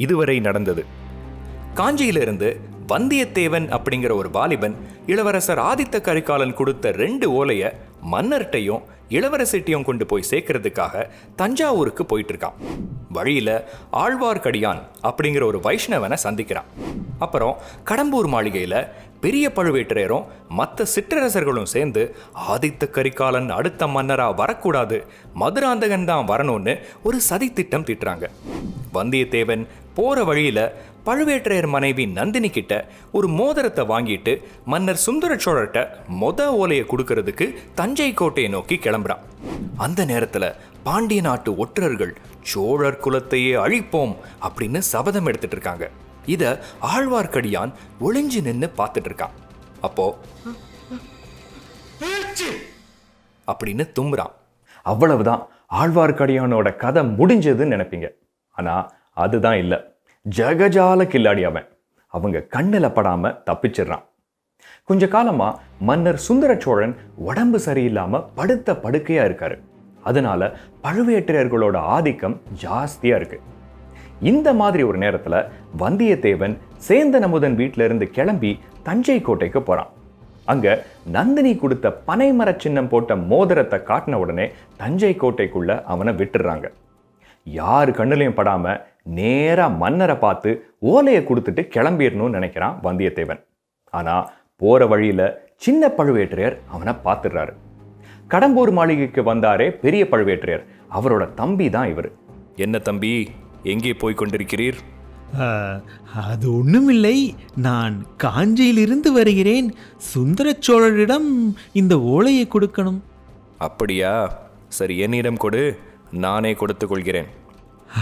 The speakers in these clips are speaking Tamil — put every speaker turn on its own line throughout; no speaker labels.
இதுவரை நடந்தது. காஞ்சியிலிருந்து வந்தியத்தேவன் அப்படிங்கிற ஒரு வாலிபன் இளவரசர் ஆதித்த கரிகாலன் கொடுத்த 2 ஓலையை மன்னர்கிட்டையும் இளவரசிட்டையும் கொண்டு போய் சேர்க்கறதுக்காக தஞ்சாவூருக்கு போயிட்டு இருக்கான். வழியில ஆழ்வார்க்கடியான் அப்படிங்கிற ஒரு வைஷ்ணவனை சந்திக்கிறான். அப்புறம் கடம்பூர் மாளிகையில பெரிய பழுவேட்டரையரும் மற்ற சிற்றரசர்களும் சேர்ந்து ஆதித்த கரிகாலன் அடுத்த மன்னரா வரக்கூடாது, மதுராந்தகன் தான் வரணும்னு ஒரு சதி திட்டம் தீட்டுறாங்க. வந்தியத்தேவன் போற வழியில பழுவேட்டரையர் மனைவி நந்தினி கிட்ட ஒரு மோதிரத்தை வாங்கிட்டு மன்னர் சுந்தர சோழர்கிட்ட ஓலையை கொடுக்கறதுக்கு தஞ்சை கோட்டையை நோக்கி கிளம்புறான். அந்த நேரத்துல பாண்டிய நாட்டு ஒற்றர்கள் சோழர் குலத்தையே அழிப்போம் அப்படின்னு சபதம் எடுத்துட்டு இருக்காங்க. இத ஆழ்வார்க்கடியான் ஒளிஞ்சு நின்று பார்த்துட்டு இருக்கான். அப்போ அப்படின்னு தும்புறான். அவ்வளவுதான், ஆழ்வார்க்கடியானோட கதை முடிஞ்சதுன்னு நினைப்பீங்க. ஆனா அதுதான் இல்லை. ஜகஜால கில்லாடி அவங்க கண்ணில் படாம தப்பிச்சிடுறான். கொஞ்ச காலமா மன்னர் சுந்தர சோழன் உடம்பு சரியில்லாம படுத்த படுக்கையா இருக்காரு. அதனால பழுவேட்டரையர்களோட ஆதிக்கம் ஜாஸ்தியா இருக்கு. இந்த மாதிரி ஒரு நேரத்துல வந்தியத்தேவன் சேந்தன் அமுதன் வீட்டில இருந்து கிளம்பி தஞ்சை கோட்டைக்கு போறான். அங்க நந்தினி கொடுத்த பனைமர சின்னம் போட்ட மோதிரத்தை காட்டின உடனே தஞ்சை கோட்டைக்குள்ள அவனை விட்டுடுறாங்க. யாரு கண்ணுலையும் படாம நேரா மன்னரை பார்த்து ஓலையை கொடுத்துட்டு கிளம்பிடணும்னு நினைக்கிறான் வந்தியத்தேவன். ஆனா போற வழியில சின்ன பழுவேட்டரையர் அவனை பார்த்துடுறாரு. கடம்பூர் மாளிகைக்கு வந்தாரே பெரிய பழுவேட்டரையர், அவரோட தம்பி தான் இவர். என்ன தம்பி, எங்கே போய் கொண்டிருக்கிறீர்?
அது ஒண்ணுமில்லை, நான் காஞ்சியிலிருந்து வருகிறேன். சுந்தர சோழரிடம் இந்த ஓலையை கொடுக்கணும்.
அப்படியா? சரி, என்னிடம் கொடு, நானே கொடுத்து கொள்கிறேன்.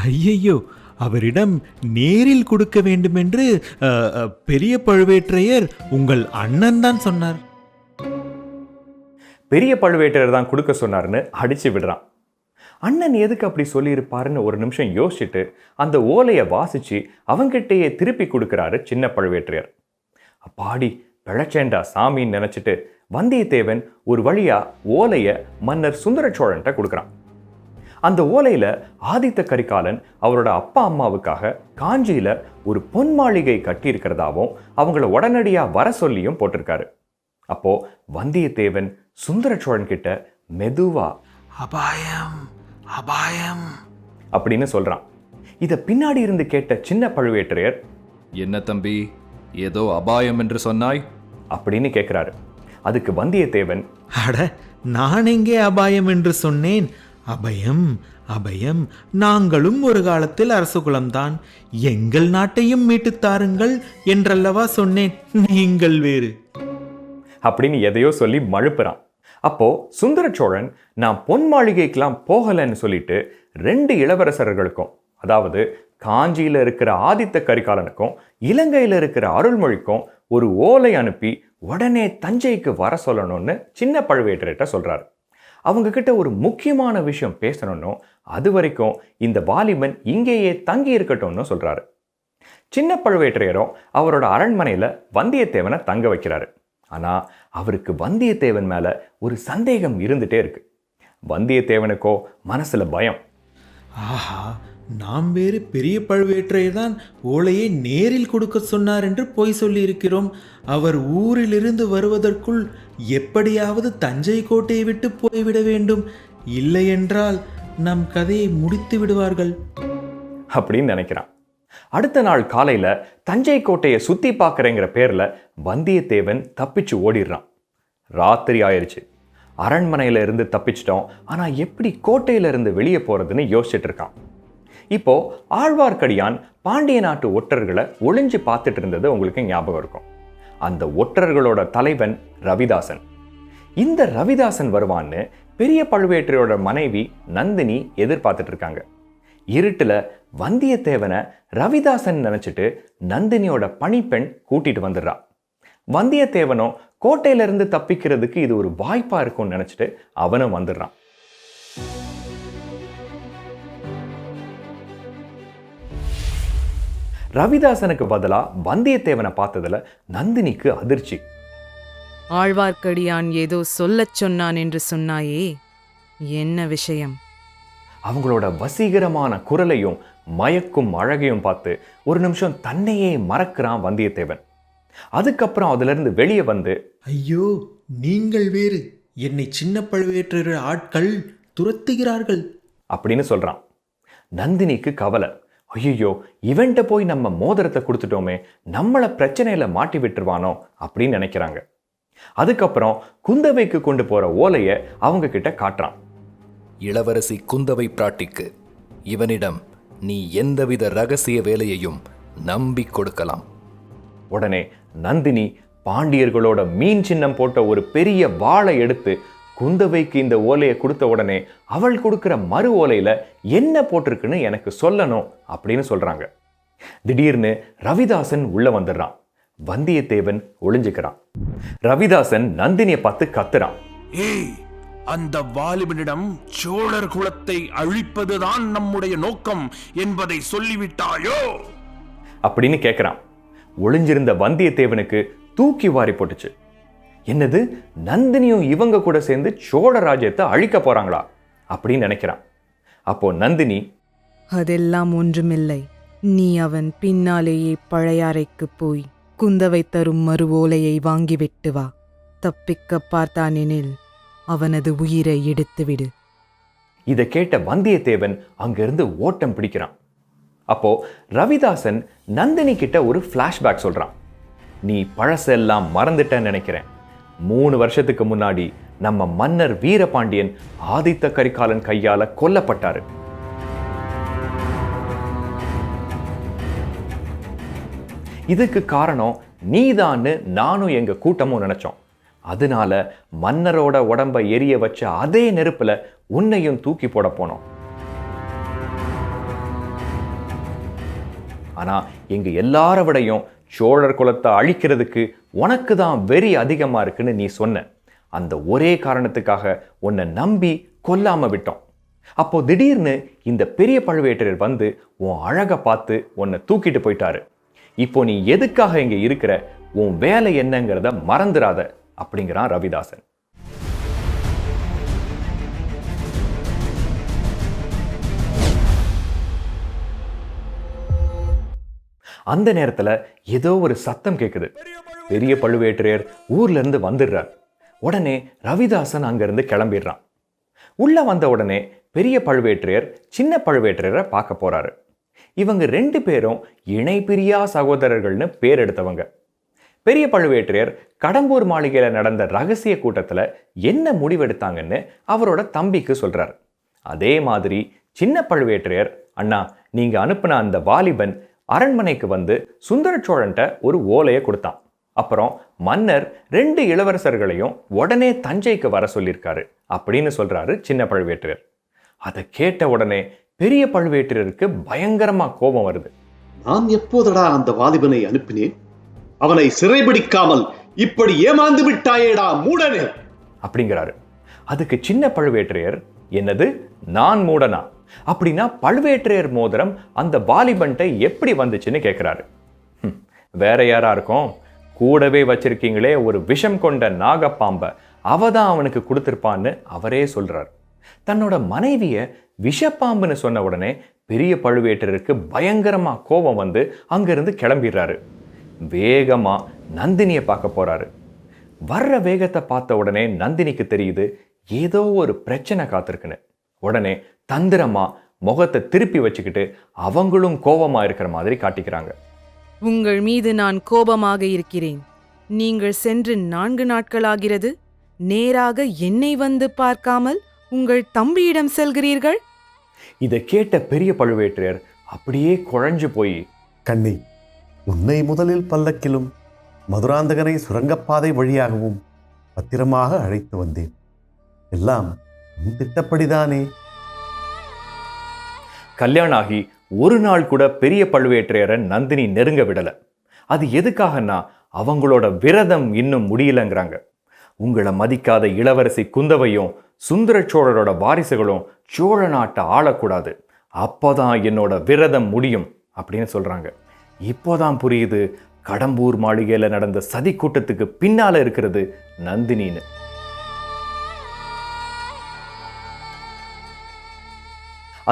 ஐயையோ, அவரிடம் நேரில் கொடுக்க வேண்டுமென்று பெரிய பழுவேட்டரையர் உங்கள் அண்ணன் தான் சொன்னார்.
பெரிய பழுவேட்டரையர் தான் கொடுக்க சொன்னார்னு அடிச்சு விடுறான். அண்ணன் எதுக்கு அப்படி சொல்லியிருப்பாருன்னு ஒரு நிமிஷம் யோசிச்சுட்டு அந்த ஓலையை வாசிச்சு அவங்கிட்டேயே திருப்பி கொடுக்கிறாரு சின்ன பழுவேட்டரையர். அப்பாடி பிழைச்சேண்டா சாமின்னு நினைச்சிட்டு வந்தியத்தேவன் ஒரு வழியா ஓலையை மன்னர் சுந்தர சோழன்ட்ட கொடுக்குறான். அந்த ஓலையில ஆதித்த கரிகாலன் அவரோட அப்பா அம்மாவுக்காக காஞ்சியில ஒரு பொன் மாளிகை கட்டி இருக்கிறதாவும் அவங்கள உடனடியா வர சொல்லியும் போட்டிருக்காரு. அப்போ வந்தியத்தேவன் சுந்தர சோழன் கிட்ட மெதுவா
அபாயம் அபாயம்
அப்படின்னு சொல்றான். இத பின்னாடி இருந்து கேட்ட சின்ன பழுவேட்டரையர்,
என்ன தம்பி, ஏதோ அபாயம் என்று சொன்னாய்
அப்படின்னு கேட்கிறாரு. அதுக்கு வந்தியத்தேவன்,
அட, நான் எங்கே அபாயம் என்று சொன்னேன்? அபயம் அபயம், நாங்களும் ஒரு காலத்தில் அரச குலம்தான், எங்கள் நாட்டையும் மீட்டு தாருங்கள் என்றல்லவா சொன்னேன், நீங்கள் வேறு
அப்படின்னு எதையோ சொல்லி மழுப்புறான். அப்போ சுந்தர சோழன், நான் பொன் மாளிகைக்கெல்லாம் போகலன்னு சொல்லிட்டு 2 இளவரசர்களுக்கும், அதாவது காஞ்சியில இருக்கிற ஆதித்த கரிகாலனுக்கும் இலங்கையில இருக்கிற அருள்மொழிக்கும் ஒரு ஓலை அனுப்பி உடனே தஞ்சைக்கு வர சொல்லணும்னு சின்ன பழுவேட்டரையர்கிட்ட சொல்றாரு. அவங்க கிட்ட ஒரு முக்கியமான விஷயம் பேசணும்னு, அது வரைக்கும் இந்த வாலிபன் இங்கேயே தங்கி இருக்கட்டும்னு சொல்றாரு. சின்ன பழுவேட்டரையரும் அவரோட அரண்மனையில வந்தியத்தேவனை தங்க வைக்கிறாரு. ஆனா அவருக்கு வந்தியத்தேவன் மேல ஒரு சந்தேகம் இருந்துட்டே இருக்கு. வந்தியத்தேவனுக்கோ மனசுல பயம்.
ஆஹா, நாம் வேறு பெரிய பழுவேற்றையர் தான் ஓலையை நேரில் கொடுக்க சொன்னார் என்று பொய் சொல்லி இருக்கிறோம். அவர் ஊரிலிருந்து வருவதற்குள் எப்படியாவது தஞ்சை கோட்டையை விட்டு போய்விட வேண்டும், இல்லை என்றால் நம் கதையை முடித்து விடுவார்கள்
அப்படின்னு நினைக்கிறான். அடுத்த நாள் காலையில தஞ்சை கோட்டையை சுத்தி பார்க்கறேங்கிற பேர்ல வந்தியத்தேவன் தப்பிச்சு ஓடிடுறான். ராத்திரி ஆயிடுச்சு. அரண்மனையில இருந்து தப்பிச்சிட்டோம், ஆனா எப்படி கோட்டையில இருந்து வெளியே போறதுன்னு யோசிச்சுட்டு இருக்கான். இப்போ ஆழ்வார்க்கடியான் பாண்டிய நாட்டு ஒற்றர்களை ஒளிஞ்சு பார்த்துட்டு இருந்தது உங்களுக்கு ஞாபகம் இருக்கும். அந்த ஒற்றர்களோட தலைவன் ரவிதாசன். இந்த ரவிதாசன் வருவான்னு பெரிய பழுவேட்டரையோட மனைவி நந்தினி எதிர்பார்த்துட்டு இருக்காங்க. இருட்டுல வந்தியத்தேவனை ரவிதாசன் நினைச்சிட்டு நந்தினியோட பணிப்பெண் கூட்டிட்டு வந்துடுறா. வந்தியத்தேவனும் கோட்டையிலிருந்து தப்பிக்கிறதுக்கு இது ஒரு வாய்ப்பா இருக்கும்னு நினைச்சிட்டு அவனும் வந்துடுறான். ரவிதாசனுக்கு பதிலா வந்தியத்தேவனை பார்த்ததுல நந்தினிக்கு அதிர்ச்சி.
ஆழ்வார்க்கடியான் ஏதோ சொல்லச் சொன்னான் என்று சொன்னாயே, என்ன விஷயம்?
அவங்களோட வசீகரமான குரலையும் மயக்கும் அழகையும் பார்த்து ஒரு நிமிஷம் தன்னையே மறக்கிறான் வந்தியத்தேவன். அதுக்கப்புறம் அதிலிருந்து வெளியே வந்து,
ஐயோ, நீங்கள் வேறு, என்னை சின்ன பழுவேற்ற ஆட்கள் துரத்துகிறார்கள்
அப்படின்னு சொல்றான். நந்தினிக்கு கவலை. ஐயோ, இவன்ட்ட போய் நம்ம மோதிரத்தை கொடுத்துட்டோமே, நம்மளை பிரச்சனையில மாட்டி விட்டுருவானோ அப்படின்னு நினைக்கிறாங்க. அதுக்கப்புறம் குந்தவைக்கு கொண்டு போற ஓலையை அவங்க கிட்ட காட்டுறான்.
இளவரசி குந்தவை பிராட்டிக்கு இவனிடம் நீ எந்தவித ரகசிய வேலையையும் நம்பி கொடுக்கலாம்.
உடனே நந்தினி பாண்டியர்களோட மீன் சின்னம் போட்ட ஒரு பெரிய வாளை எடுத்து குந்தவைக்கு இந்த ஓலையை கொடுத்த உடனே அவள் கொடுக்கிற மறு ஓலையில என்ன போட்டிருக்குன்னு எனக்கு சொல்லணும் அப்படின்னு சொல்றாங்க. திடீர்னு ரவிதாசன் உள்ள வந்துடுறான். வந்தியத்தேவன் ஒளிஞ்சுக்கிறான். ரவிதாசன் நந்தினியை பார்த்து கத்துறான்.
ஏய், அந்த வாலிபனிடம் சோழர் குலத்தை அழிப்பதுதான் நம்முடைய நோக்கம் என்பதை சொல்லிவிட்டாயோ
அப்படின்னு கேட்கிறான். ஒளிஞ்சிருந்த வந்தியத்தேவனுக்கு தூக்கி வாரி போட்டுச்சு. என்னது, நந்தினியும் இவங்க கூட சேர்ந்து சோழ ராஜ்யத்தை அழிக்க போறாங்களா அப்படின்னு நினைக்கிறான். அப்போ நந்தினி,
அதெல்லாம் ஒன்றுமில்லை. நீ அவன் பின்னாலேயே பழையாறைக்கு போய் குந்தவை தரும் மறு ஓலையை வாங்கிவிட்டு வா. தப்பிக்க பார்த்தானெனில் அவனது உயிரை எடுத்துவிடு.
இதை கேட்ட வந்தியத்தேவன் அங்கிருந்து ஓட்டம் பிடிக்கிறான். அப்போ ரவிதாசன் நந்தினி கிட்ட ஒரு பிளாஷ்பேக் சொல்றான். நீ பழசெல்லாம் மறந்துட்டேன்னு நினைக்கிறேன். 3 வருஷத்துக்கு முன்னாடி நம்ம மன்னர் வீரபாண்டியன் ஆதித்த கரிகாலன் கையால கொல்லப்பட்டாரு. இதுக்கு காரணம் நீதான்னு நானும் எங்க கூட்டமும் நினைச்சோம். அதனால மன்னரோட உடம்பை எரிய வச்ச அதே நெருப்புல உன்னையும் தூக்கி போட போனோம். ஆனா எங்க எல்லார விடையும் சோழர் குலத்தை அழிக்கிறதுக்கு உனக்கு தான் வெறி அதிகமா இருக்குன்னு நீ சொன்ன. அந்த ஒரே காரணத்துக்காக உன்னை நம்பி கொல்லாம விட்டோம். அப்போ திடீர்னு இந்த பெரிய பழுவேட்டரர் வந்து உன் அழகை பார்த்து உன்னை தூக்கிட்டு போயிட்டாரு. இப்போ நீ எதுக்காக இங்க இருக்கிற, உன் வேலை என்னங்கிறத மறந்துடாத அப்படிங்கிறான் ரவிதாசன். அந்த நேரத்துல ஏதோ ஒரு சத்தம் கேட்குது. பெரிய பழுவேட்டரையர் ஊர்ல இருந்து வந்துடுறார். உடனே ரவிதாசன் அங்கிருந்து கிளம்பிடுறான். உள்ள வந்த உடனே பெரிய பழுவேட்டரையர் சின்ன பழுவேட்டரையரை பார்க்க போறாரு. இவங்க 2 பேரும் இணை பிரியா சகோதரர்கள்னு பேர் எடுத்தவங்க. பெரிய பழுவேட்டரையர் கடம்பூர் மாளிகையில நடந்த ரகசிய கூட்டத்துல என்ன முடிவெடுத்தாங்கன்னு அவரோட தம்பிக்கு சொல்றாரு. அதே மாதிரி சின்ன பழுவேட்டரையர், அண்ணா, நீங்க அனுப்பின அந்த வாலிபன் அரண்மனைக்கு வந்து சுந்தர சோழன்ட்ட ஒரு ஓலையை கொடுத்தான். அப்புறம் மன்னர் 2 இளவரசர்களையும் உடனே தஞ்சைக்கு வர சொல்லியிருக்காரு அப்படின்னு சொல்றாரு சின்ன பழுவேட்டரையர். அதை கேட்ட உடனே பெரிய பழுவேட்டரையருக்கு பயங்கரமா கோபம் வருது.
நான் எப்போதடா அந்த வாலிபனை அனுப்பினேன்? அவனை சிறைபிடிக்காமல் இப்படி ஏமாந்து விட்டாயேடா மூடனே
அப்படிங்கிறாரு. அதுக்கு சின்ன பழுவேட்டரையர், என்னது, நான் மூடனா? அப்படின்னா பழுவேட்டரையர் மோதிரம் அந்த வாலிபன்ட்ட எப்படி வந்துச்சுன்னு கேட்கிறாரு. வேற யாரா இருக்கும்? கூடவே வச்சிருக்கீங்களே ஒரு விஷம் கொண்ட நாகப்பாம்பை, அவதான் அவனுக்கு கொடுத்திருப்பான்னு அவரே சொல்றாரு. தன்னோட மனைவிய விஷப்பாம்புன்னு சொன்ன உடனே பெரிய பழுவேட்டருக்கு பயங்கரமா கோபம் வந்து அங்கிருந்து கிளம்பிடுறாரு. வேகமா நந்தினியை பார்க்க போறாரு. வர்ற வேகத்தை பார்த்த உடனே நந்தினிக்கு தெரியுது ஏதோ ஒரு பிரச்சனை காத்திருக்குன்னு. உடனே தந்திரமா முகத்தை திருப்பி வச்சுக்கிட்டு அவங்களும் கோபமா இருக்கிற மாதிரி காட்டிக்கிறாங்க.
உங்கள் மீது நான் கோபமாக இருக்கிறேன். நீங்கள் சென்று 4 நாட்களாகிறது. நேராக என்னை வந்து பார்க்காமல் உங்கள் தம்பியிடம் செல்கிறீர்கள்.
இதை கேட்ட பெரிய பழுவேட்டரையர் அப்படியே குழஞ்சு போய்,
கண்ணி, உன்னை முதலில் பல்லக்கிலும் மதுராந்தகனை சுரங்கப்பாதை வழியாகவும் பத்திரமாக அழைத்து வந்தேன். எல்லாம் உன் திட்டப்படிதானே.
கல்யாணம் ஆகி ஒரு நாள் கூட பெரிய பழுவேட்டரையரை நந்தினி நெருங்க விடல. அது எதுக்காகனா அவங்களோட விரதம் இன்னும் முடியலங்கிறாங்க. உங்களை மதிக்காத இளவரசி குந்தவையும் சுந்தர சோழரோட வாரிசுகளும் சோழ நாட்டை ஆளக்கூடாது, அப்போதான் என்னோட விரதம் முடியும் அப்படின்னு சொல்றாங்க. இப்போதான் புரியுது கடம்பூர் மாளிகையில நடந்த சதி கூட்டத்துக்கு பின்னால இருக்கிறது நந்தினின்னு.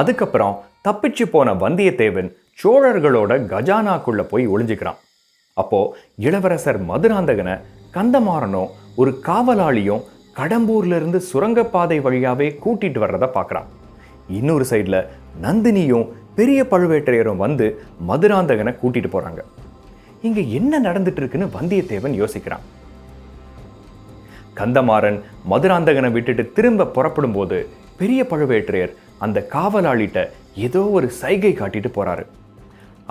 அதுக்கப்புறம் தப்பிச்சு போன வந்தியத்தேவன் சோழர்களோட கஜானாக்குள்ள போய் ஒளிஞ்சுக்கிறான். அப்போ இளவரசர் மதுராந்தகனை கந்தமாறனும் ஒரு காவலாளியும் கடம்பூர்ல இருந்து சுரங்கப்பாதை வழியாவே கூட்டிட்டு வர்றத பார்க்கறான். இன்னொரு சைட்ல நந்தினியும் பெரிய பழுவேட்டரையரும் வந்து மதுராந்தகனை கூட்டிட்டு போறாங்க. இங்க என்ன நடந்துட்டு இருக்குன்னு வந்தியத்தேவன் யோசிக்கிறான். கந்தமாறன் மதுராந்தகனை விட்டுட்டு திரும்ப புறப்படும் போது பெரிய பழுவேட்டரையர் அந்த காவலாளிட்ட ஏதோ ஒரு சைகை காட்டிட்டு போறாரு.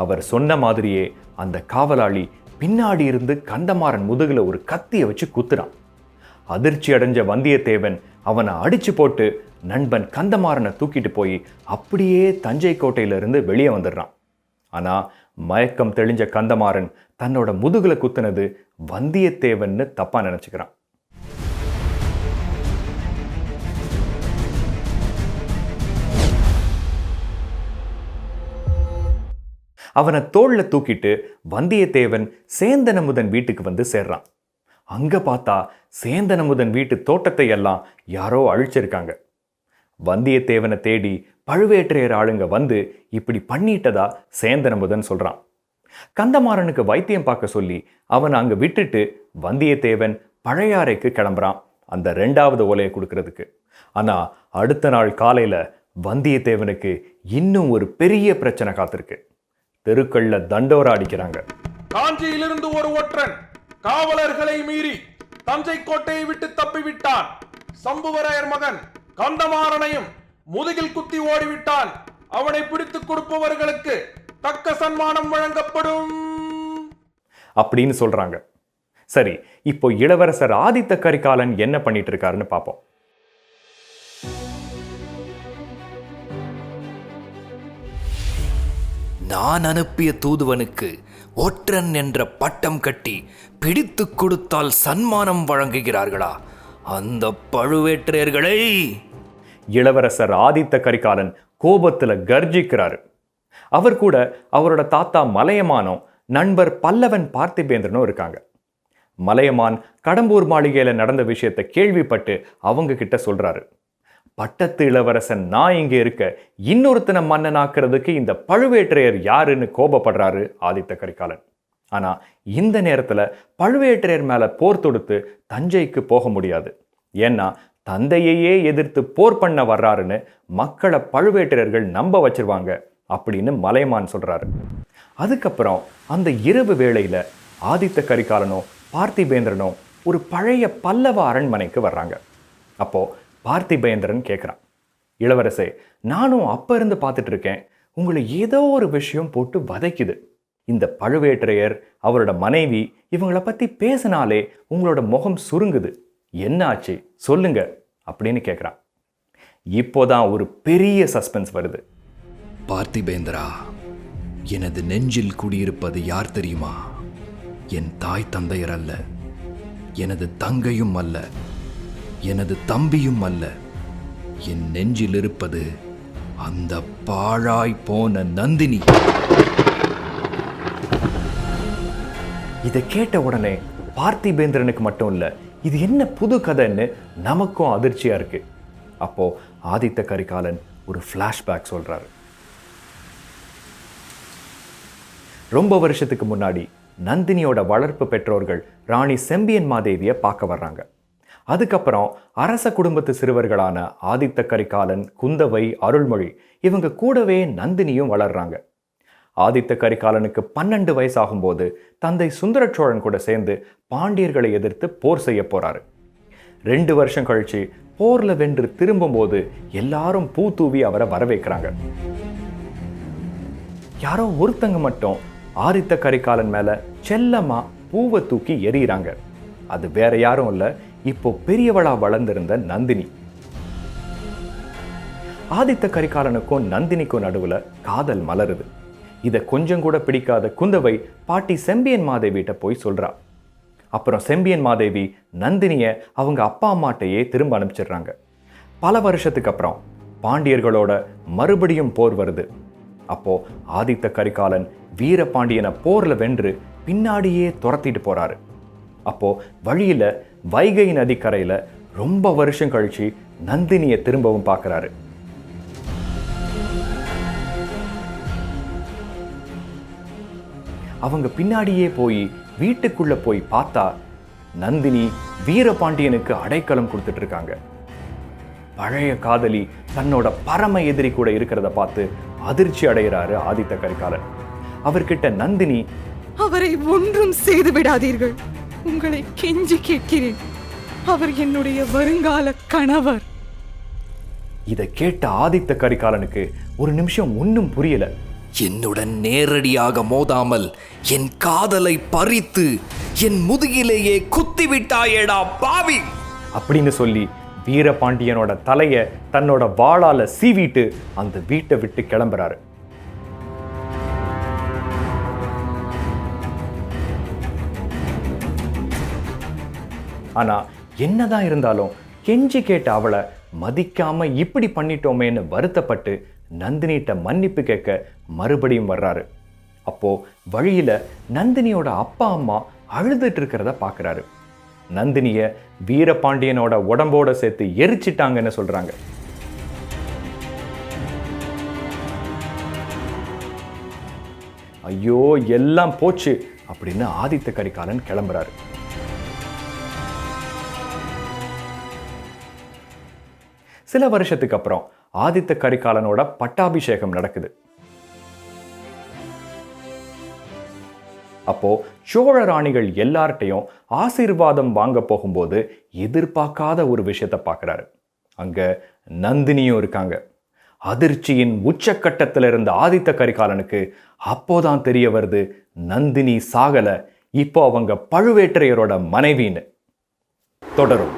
அவர் சொன்ன மாதிரியே அந்த காவலாளி பின்னாடி இருந்து கந்தமாறன் முதுகுல ஒரு கத்தியை வச்சு குத்துறான். அதிர்ச்சி அடைஞ்ச வந்தியத்தேவன் அவனை அடிச்சு போட்டு நண்பன் கந்தமாறனை தூக்கிட்டு போய் அப்படியே தஞ்சை கோட்டையிலிருந்து வெளியே வந்துடுறான். ஆனா மயக்கம் தெளிஞ்ச கந்தமாறன் தன்னோட முதுகுல குத்துனது வந்தியத்தேவன்னு தப்பா நினைச்சுக்கிறான். அவனை தோள்ல தூக்கிட்டு வந்தியத்தேவன் சேந்தனமுதன் வீட்டுக்கு வந்து சேர்றான். அங்க பார்த்தா சேந்தனமுதன் வீட்டு தோட்டத்தை எல்லாம் யாரோ அழிச்சிருக்காங்க. வந்தியத்தேவனை தேடி பழுவேற்றையர் ஆளுங்க வந்து இப்படி பண்ணிட்டதா சேந்தனமுதன் சொல்றான். கந்தமாறனுக்கு வைத்தியம் பார்க்க சொல்லி அவனை அங்க விட்டுட்டு வந்தியத்தேவன் பழையாறைக்கு கிளம்புறான் அந்த 2வது ஓலையை கொடுக்கறதுக்கு. ஆனா அடுத்த நாள் காலையில வந்தியத்தேவனுக்கு இன்னும் ஒரு பெரிய பிரச்சனை காத்திருக்கு. தெருக்கள்ல தண்டோரா அடிக்கிறாங்க.
காஞ்சியிலிருந்து ஒரு ஒற்றன் காவலர்களை மீறி தஞ்சை கோட்டையை விட்டு தப்பிவிட்டான். சம்புவராயர் மகன் கந்தமாறனையும் முதுகில் குத்தி ஓடிவிட்டான். அவனை பிடித்துக் கொடுப்பவர்களுக்கு தக்க சன்மானம் வழங்கப்படும்
அப்படின்னு சொல்றாங்க. சரி, இப்போ இளவரசர் ஆதித்த கரிகாலன் என்ன பண்ணிட்டு இருக்காருன்னு பார்ப்போம்.
நான் அனுப்பிய தூதுவனுக்கு ஒற்றன் என்ற பட்டம் கட்டி பிடித்து கொடுத்தால் சன்மானம் வழங்குகிறார்களா அந்த பழுவேற்றையர்களை?
இளவரசர் ஆதித்த கரிகாலன் கோபத்துல கர்ஜிக்கிறாரு. அவர் கூட அவரோட தாத்தா மலையமானும் நண்பர் பல்லவன் பார்த்திபேந்திரனும் இருக்காங்க. மலையமான் கடம்பூர் மாளிகையில நடந்த விஷயத்தை கேள்விப்பட்டு அவங்க கிட்ட சொல்றாரு. பட்டத்து இளவரசன் நான் இங்க இருக்க இன்னொருத்தனை மன்னனாக்குறதுக்கு இந்த பழுவேற்றையர் யாருன்னு கோபப்படுறாரு ஆதித்த கரிகாலன். ஆனா இந்த நேரத்துல பழுவேற்றையர் மேல போர் தொடுத்து தஞ்சைக்கு போக முடியாது. ஏன்னா தந்தையையே எதிர்த்து போர் பண்ண வர்றாருன்னு மக்களை பழுவேற்றையர்கள் நம்ப வச்சிருவாங்க அப்படின்னு மலையமான் சொல்றாரு. அதுக்கப்புறம் அந்த இரவு வேளையில ஆதித்த கரிகாலனோ பார்த்திபேந்திரனோ ஒரு பழைய பல்லவ அரண்மனைக்கு வர்றாங்க. அப்போ பார்த்திபேந்திரன் கேட்குறான், இளவரசே, நானும் அப்ப இருந்து பார்த்துட்டு இருக்கேன், உங்களை ஏதோ ஒரு விஷயம் போட்டு வதைக்குது. இந்த பழுவேற்றையர் அவரோட மனைவி இவங்களை பத்தி பேசினாலே உங்களோட முகம் சுருங்குது. என்ன ஆச்சு சொல்லுங்க அப்படின்னு கேட்குறான். இப்போதான் ஒரு பெரிய சஸ்பென்ஸ் வருது.
பார்த்திபேந்திரா, எனது நெஞ்சில் குடியிருப்பது யார் தெரியுமா? என் தாய் தந்தையர் அல்ல, எனது தங்கையும் அல்ல, எனது தம்பியும் அல்ல. என் நெஞ்சில் இருப்பது அந்த பாழாய் போன நந்தினி.
இதை கேட்ட உடனே பார்த்திபேந்திரனுக்கு மட்டும் இல்ல, இது என்ன புது கதைன்னு நமக்கும் அதிர்ச்சியா இருக்கு. அப்போ ஆதித்த கரிகாலன் ஒரு ஃப்ளாஷ்பேக் சொல்றாரு. ரொம்ப வருஷத்துக்கு முன்னாடி நந்தினியோட வளர்ப்பு பெற்றோர்கள் ராணி செம்பியன் மாதேவியை பார்க்க வர்றாங்க. அதுக்கப்புறம் அரச குடும்பத்து சிறுவர்களான ஆதித்த கரிகாலன், குந்தவை, அருள்மொழி இவங்க கூடவே நந்தினியும் வளர்றாங்க. ஆதித்த கரிகாலனுக்கு 12 வயசாகும்போது தந்தை சுந்தர சோழன் கூட சேர்ந்து பாண்டியர்களை எதிர்த்து போர் செய்ய போறாரு. 2 வருஷம் கழிச்சு போர்ல வென்று திரும்பும்போது எல்லாரும் பூ தூவி அவரை வரவேற்கிறாங்க. யாரோ ஒருத்தங்க மட்டும் ஆதித்த கரிகாலன் மேல செல்லமா பூவை தூக்கி எறிகிறாங்க. அது வேற யாரும் இல்ல, இப்போ பெரியவளா வளர்ந்திருந்த நந்தினி. ஆதித்த கரிகாலனுக்கும் நந்தினிக்கும் நடுவுல காதல் மலருது. இதை கொஞ்சம் கூட பிடிக்காத குந்தவை பாட்டி செம்பியன் மாதேவிட்ட போய் சொல்றா. அப்புறம் செம்பியன் மாதேவி நந்தினிய அவங்க அப்பா அம்மாட்டையே திரும்ப அனுப்பிச்சிடுறாங்க. பல வருஷத்துக்கு அப்புறம் பாண்டியர்களோட மறுபடியும் போர் வருது. அப்போ ஆதித்த கரிகாலன் வீரபாண்டியனை போர்ல வென்று பின்னாடியே துரத்திட்டு போறாரு. அப்போ வழியில வைகை நதிக்கரையில ரொம்ப வருஷம் கழிச்சு நந்தினியை திரும்பவும் பார்க்கறாரு. அவங்க பின்னாடியே போய் வீட்டுக்குள்ள போய் பார்த்தா நந்தினி வீரபாண்டியனுக்கு அடைக்கலம் கொடுத்துட்டு இருக்காங்க. பழைய காதலி தன்னோட பரம எதிரி கூட இருக்கிறத பார்த்து அதிர்ச்சி அடைகிறாரு ஆதித்த கரிகாலன். அவர்கிட்ட நந்தினி,
அவரை ஒன்றும் செய்து விடாதீர்கள், உங்களை கெஞ்சி கேட்கிறேன், அவர் என்னுடைய வருங்கால கணவர்.
இதை கேட்ட ஆதித்த கரிகாலனுக்கு ஒரு நிமிஷம் ஒன்றும் புரியல.
என்னுடன் நேரடியாக மோதாமல் என் காதலை பறித்து என் முதுகிலேயே குத்திவிட்டாயேடா பாவி
அப்படின்னு சொல்லி வீரபாண்டியனோட தலைய தன்னோட வாளால சீவிட்டு அந்த வீட்டை விட்டு கிளம்புறாரு. ஆனா என்னதான் இருந்தாலும் கெஞ்சி கேட்ட அவளை மதிக்காம இப்படி பண்ணிட்டோமேன்னு வருத்தப்பட்டு நந்தினிட்ட மன்னிப்பு கேட்க மறுபடியும் வர்றாரு. அப்போ வழியில நந்தினியோட அப்பா அம்மா அழுதுட்டு இருக்கிறத பாக்குறாரு. நந்தினிய வீரபாண்டியனோட உடம்போட சேர்த்து எரிச்சிட்டாங்கன்னு சொல்றாங்க. ஐயோ, எல்லாம் போச்சு அப்படின்னு ஆதித்த கரிகாலன் கிளம்புறாரு. சில வருஷத்துக்கு அப்புறம் ஆதித்த கரிகாலனோட பட்டாபிஷேகம் நடக்குது. அப்போ சோழ ராணிகள் எல்லார்ட்டையும் ஆசீர்வாதம் வாங்க போகும்போது எதிர்பார்க்காத ஒரு விஷயத்தை பார்க்குறாரு. அங்க நந்தினியும் இருக்காங்க. அதிர்ச்சியின் உச்சக்கட்டத்தில் இருந்த ஆதித்த கரிகாலனுக்கு அப்போதான் தெரிய வருது, நந்தினி சாகல, இப்போ அவங்க பழுவேட்டரையரோட மனைவின்னு. தொடரும்.